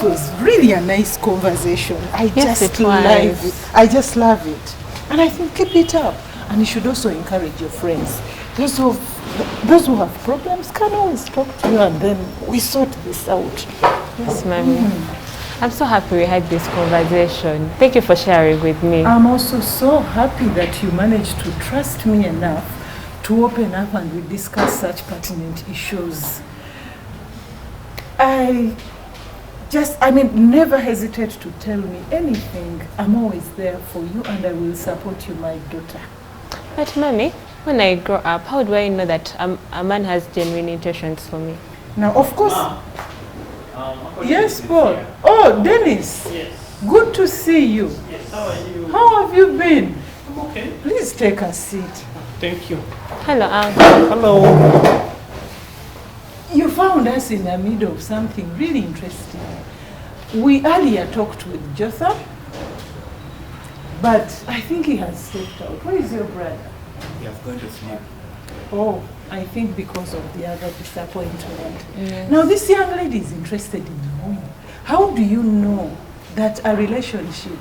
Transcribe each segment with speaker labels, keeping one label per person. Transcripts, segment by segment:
Speaker 1: this was really a nice conversation. I just love it. I just love it. And I think keep it up. And you should also encourage your friends. Those who have problems can always talk to you, and then we sort this out.
Speaker 2: Yes, Mommy. I'm so happy we had this conversation. Thank you for sharing with me.
Speaker 1: I'm also so happy that you managed to trust me enough to open up and we discuss such pertinent issues. Never hesitate to tell me anything. I'm always there for you and I will support you, my daughter.
Speaker 2: But Mommy, when I grow up, how do I know that a man has genuine intentions for me?
Speaker 1: Now, of course. Yes, Paul. Oh, Dennis.
Speaker 3: Yes.
Speaker 1: Good to see you.
Speaker 3: Yes. How are you?
Speaker 1: How have you been?
Speaker 3: I'm okay.
Speaker 1: Please take a seat.
Speaker 3: Thank you.
Speaker 2: Hello, Uncle.
Speaker 3: Hello.
Speaker 1: You found us in the middle of something really interesting. We earlier talked with Jotham, but I think he has stepped out. Where is your brother?
Speaker 4: He has gone to sleep.
Speaker 1: Oh, I think because of the other disappointment.
Speaker 2: Yes.
Speaker 1: Now this young lady is interested in knowing, how do you know that a relationship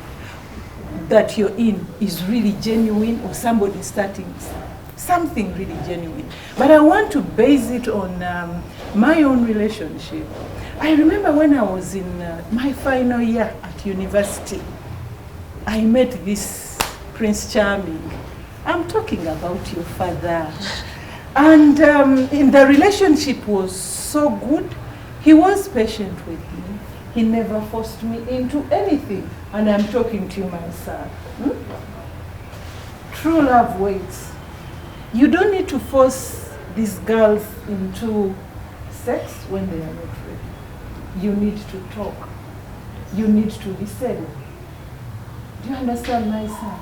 Speaker 1: that you're in is really genuine, or somebody starting something really genuine? But I want to base it on my own relationship. I remember when I was in my final year at university, I met this Prince Charming. I'm talking about your father. And in the relationship was so good. He was patient with me. He never forced me into anything. And I'm talking to you, my son. True love waits. You don't need to force these girls into sex when they are not ready. You need to talk. You need to listen. Do you understand, my son?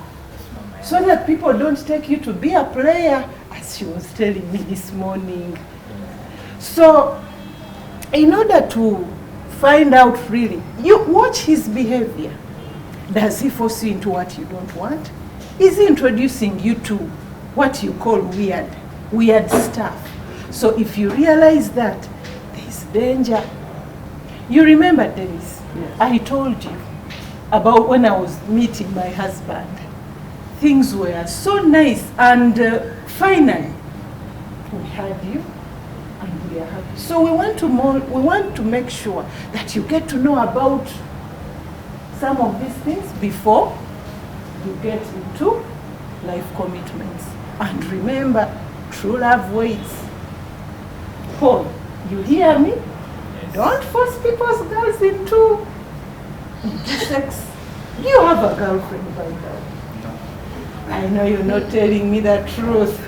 Speaker 1: So that people don't take you to be a player, as she was telling me this morning. So, in order to find out really, you watch his behavior. Does he force you into what you don't want? Is he introducing you to what you call weird stuff? So if you realize that, there's danger. You remember, Dennis, I told you about when I was meeting my husband. Things were so nice, and finally, we had you, and we are happy. So we want to make sure that you get to know about some of these things before you get into life commitments. And remember, true love waits. Paul, you hear me? Yes. Don't force people's girls into sex. Do you have a girlfriend by now? I know you're not telling me the truth,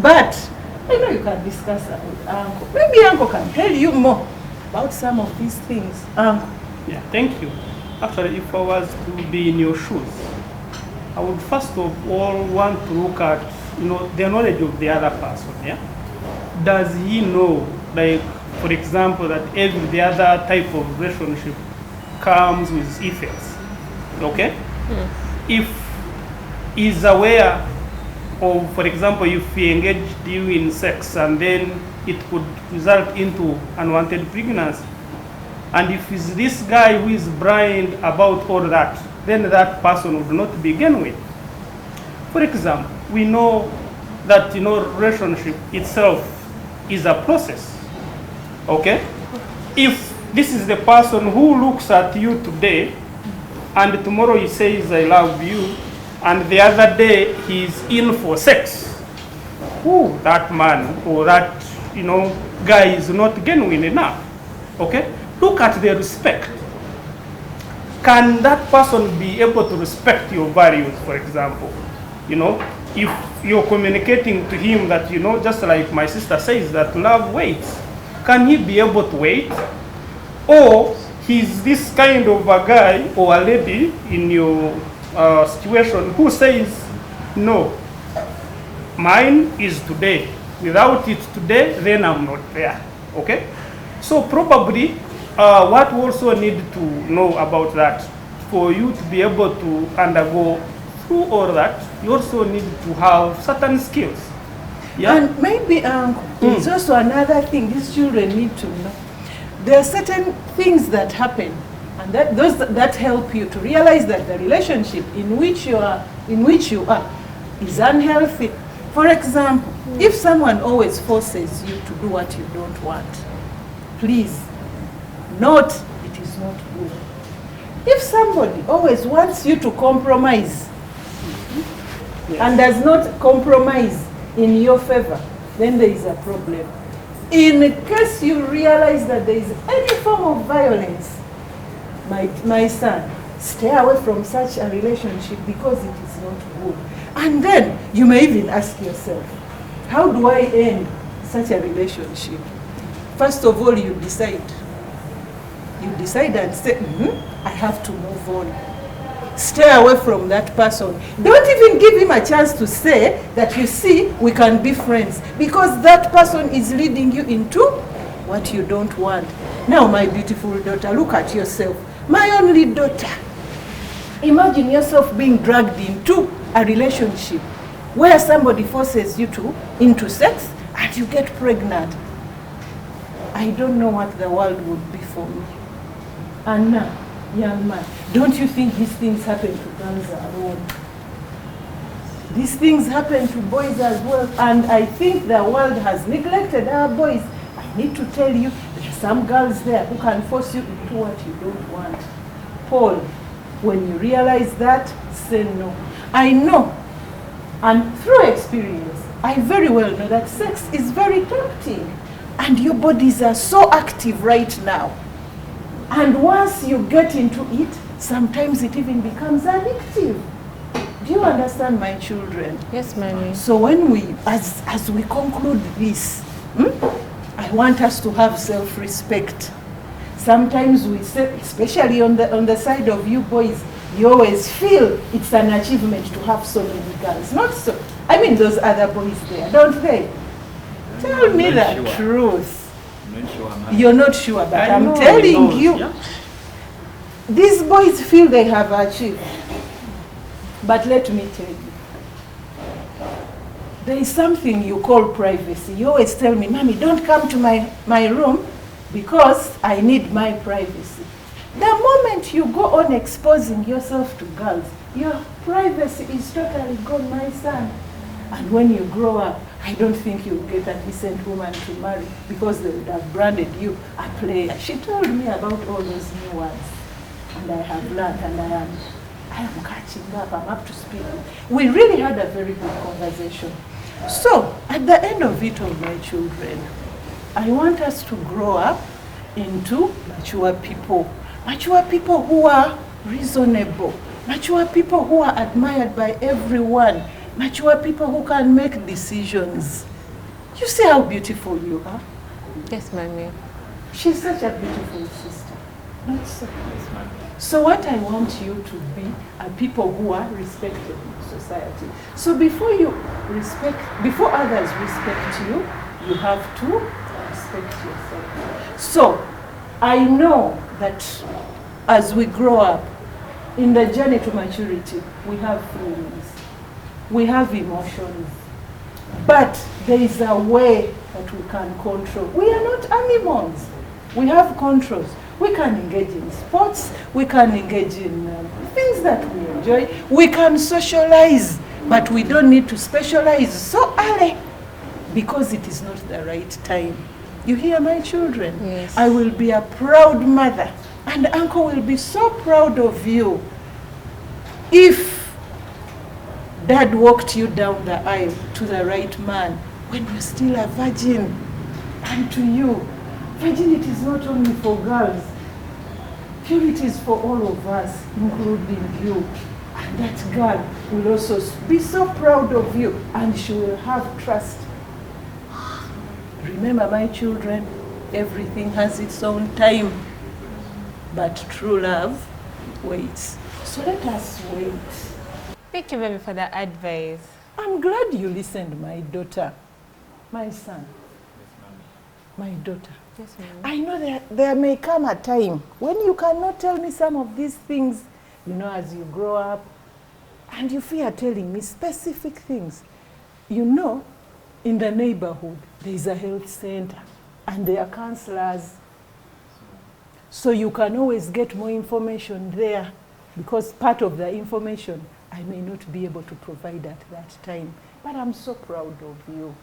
Speaker 1: but I know you can discuss that with Uncle. Maybe Uncle can tell you more about some of these things. Uncle.
Speaker 3: Yeah, thank you. Actually, if I was to be in your shoes, I would first of all want to look at, the knowledge of the other person. Yeah, does he know, like, for example, that every other type of relationship comes with effects? Okay, if is aware of, for example, if he engaged you in sex and then it could result into unwanted pregnancy, and if it's this guy who is blind about all that, then that person would not begin with. For example, we know that relationship itself is a process. Okay, if this is the person who looks at you today and tomorrow he says I love you, and the other day he's in for sex, that man or that guy is not genuine enough. Okay, look at the respect. Can that person be able to respect your values? For example, if you're communicating to him that just like my sister says, that love waits, can he be able to wait? Or he's this kind of a guy or a lady in your situation who says, no, mine is today. Without it today, then I'm not there. Okay? So probably what we also need to know about that, for you to be able to undergo through all that, you also need to have certain skills. Yeah?
Speaker 1: And maybe there's also another thing these children need to know. There are certain things that happen, and And that help you to realize that the relationship in which you are is unhealthy. For example, if someone always forces you to do what you don't want, please note it is not good. If somebody always wants you to compromise and does not compromise in your favor, then there is a problem. In case you realize that there is any form of violence, my son, stay away from such a relationship because it is not good. And then you may even ask yourself, how do I end such a relationship? First of all, you decide. You decide and say, I have to move on. Stay away from that person. Don't even give him a chance to say that, you see, we can be friends, because that person is leading you into what you don't want. Now, my beautiful daughter, look at yourself. My only daughter. Imagine yourself being dragged into a relationship where somebody forces you into sex and you get pregnant. I don't know what the world would be for me. And now, young man, don't you think these things happen to girls alone? These things happen to boys as well, and I think the world has neglected our boys. I need to tell you, there are some girls there who can force you into what you don't want. Paul, when you realize that, say no. I know, and through experience, I very well know that sex is very tempting, and your bodies are so active right now. And once you get into it, sometimes it even becomes addictive. Do you understand, my children?
Speaker 2: Yes, Mommy.
Speaker 1: So when as we conclude this, I want us to have self-respect. Sometimes we say, especially on the side of you boys, you always feel it's an achievement to have so many girls. Not so. I mean, those other boys there, don't they? Tell me the truth. You're not sure, but I'm telling you,
Speaker 3: yeah.
Speaker 1: These boys feel they have achieved. But let me tell you, there is something you call privacy. You always tell me, Mommy, don't come to my room because I need my privacy. The moment you go on exposing yourself to girls, your privacy is totally gone, my son. And when you grow up, I don't think you'll get a decent woman to marry because they would have branded you a player. She told me about all those new words, and I have learned, and I am catching up, I'm up to speed. We really had a very good conversation. So, at the end of it all, my children, I want us to grow up into mature people who are reasonable, mature people who are admired by everyone, mature people who can make decisions. You see how beautiful you are?
Speaker 2: Yes, Mommy.
Speaker 1: She's such a beautiful sister. Not so. So what I want you to be are people who are respected in society. So before others respect you, you have to respect yourself. So I know that as we grow up, in the journey to maturity, we have feelings, we have emotions, but there is a way that we can control. We are not animals. We have controls. We can engage in sports, we can engage in things that we enjoy, we can socialize, but we don't need to specialize so early because it is not the right time. You hear, my children?
Speaker 2: Yes.
Speaker 1: I will be a proud mother, and Uncle will be so proud of you if Dad walked you down the aisle to the right man when you're still a virgin. And to you, virginity is not only for girls. Purity is for all of us, including you. And that girl will also be so proud of you, and she will have trust. Remember, my children, everything has its own time, but true love waits. So let us wait.
Speaker 2: Thank you, baby, for that advice.
Speaker 1: I'm glad you listened, my daughter. My son. My daughter.
Speaker 2: Yes, Mommy.
Speaker 1: I know there may come a time when you cannot tell me some of these things, you know, as you grow up, and you fear telling me specific things. You know, in the neighborhood, there is a health center, and there are counselors. So you can always get more information there, because part of the information I may not be able to provide at that time. But I'm so proud of you.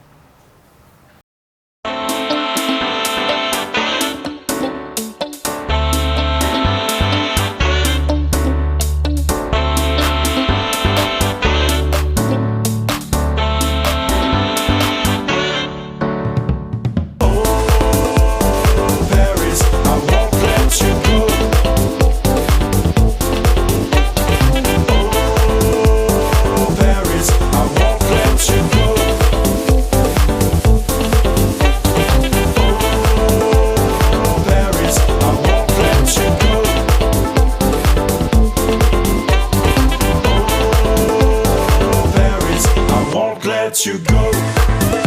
Speaker 4: Let you go.